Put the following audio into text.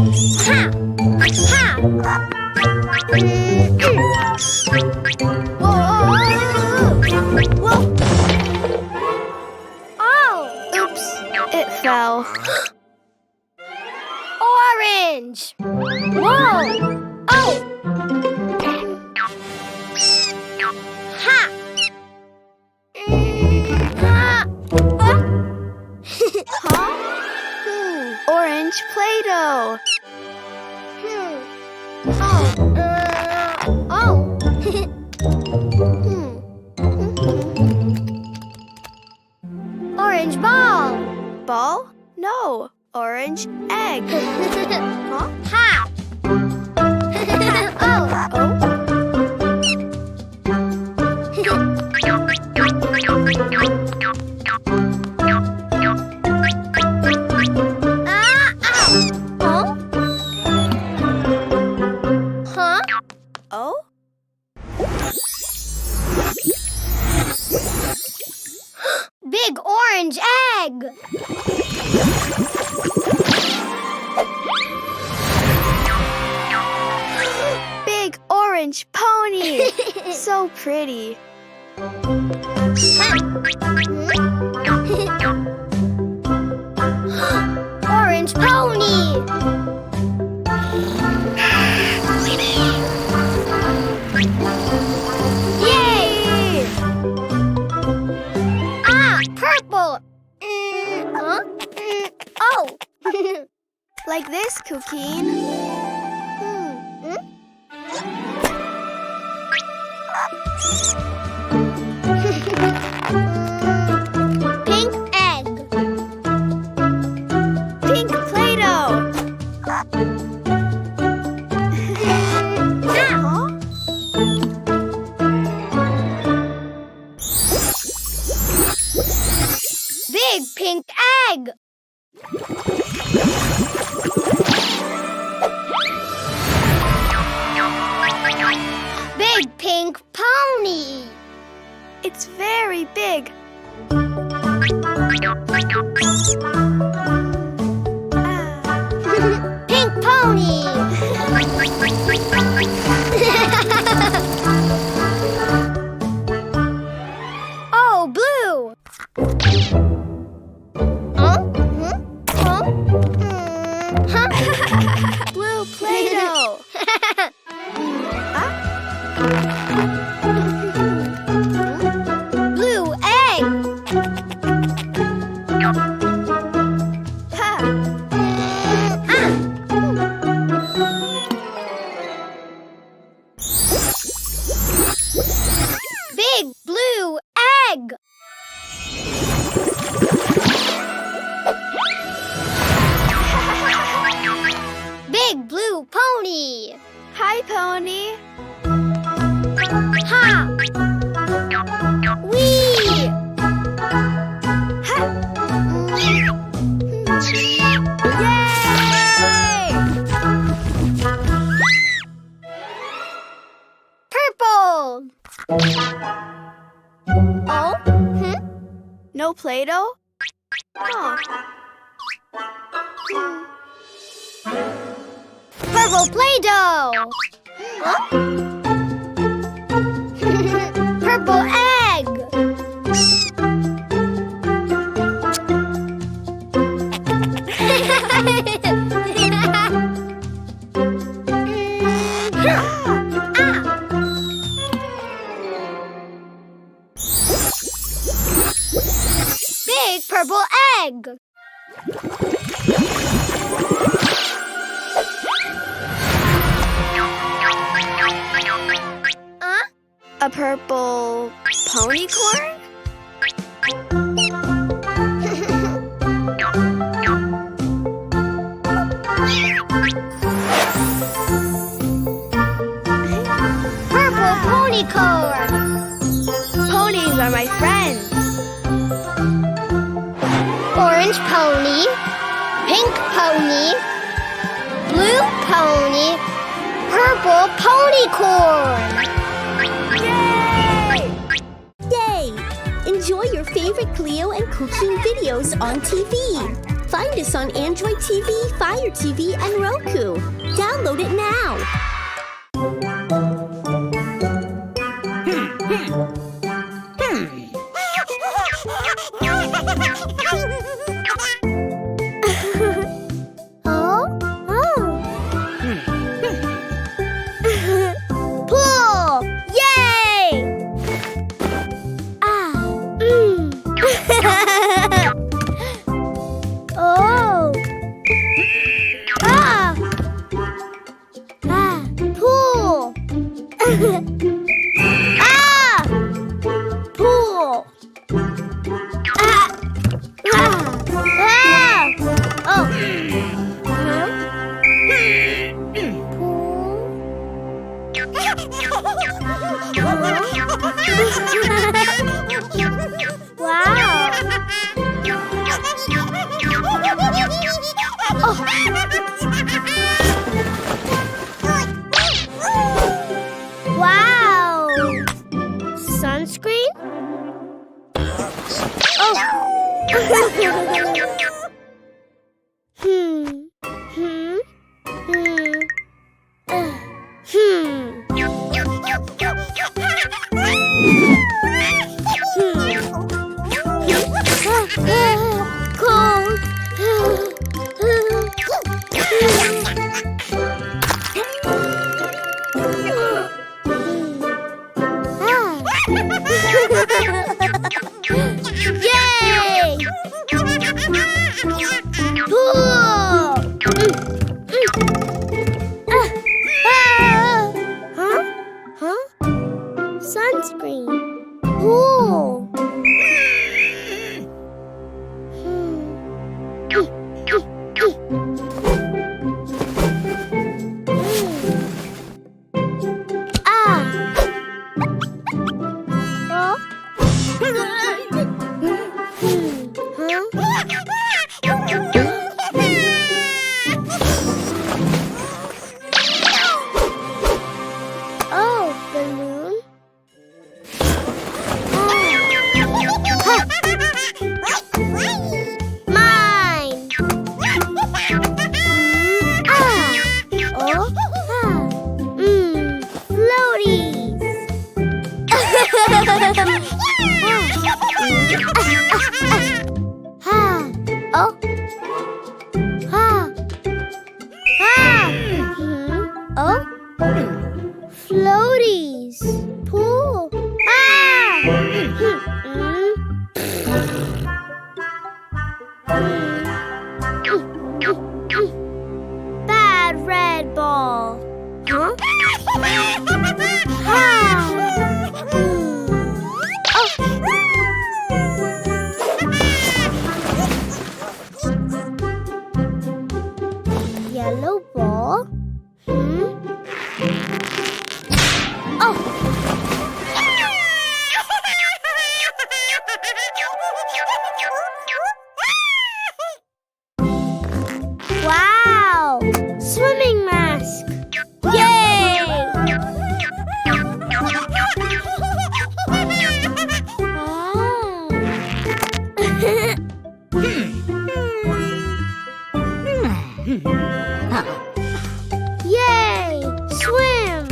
Ha! Ha! Whoa! Whoa! Oh! Oops, it fell. Orange! Whoa! Oh! Ha! Ha! Huh? Orange Play-Doh. Oh! Orange ball! Ball? No. Orange egg. Huh? Ha! Oh! Oh? Ow! Huh? Oh? Big orange egg! Big orange pony. So pretty. Orange pony! Yay! Ah, purple! Huh? Oh! Like this, Cookine. Pink egg. Pink Play-Doh. Huh? Big pink egg. Big pink pony. It's very big. Pink pony. Oh, blue. Huh? Blue Play-Doh. Blue egg. Big blue egg. Big blue pony. Hi, Pony. Ha! Wee! Yay! Purple. Oh? No Play-Doh? Huh. Purple Play-Doh. Purple egg. Big purple egg. A purple ponycorn? Purple ponycorn. Ponies are my friends. Orange pony. Pink pony. Blue pony. Purple ponycorn. Yay! Yay! Enjoy your favorite Cleo and Cooking videos on TV. Find us on Android TV, Fire TV, and Roku. Download it now. Pool! Yay! Oh! Pool! Pool! Oh! Wow! Sunscreen? Cold. Yay! Pool! Huh? Sunscreen. Pool. Oh, balloon. Mine. Floaties. Floaties. Pool. Bad red ball. Huh? Yellow ball. Wow! Swimming mask! Yay! Yay! Swim!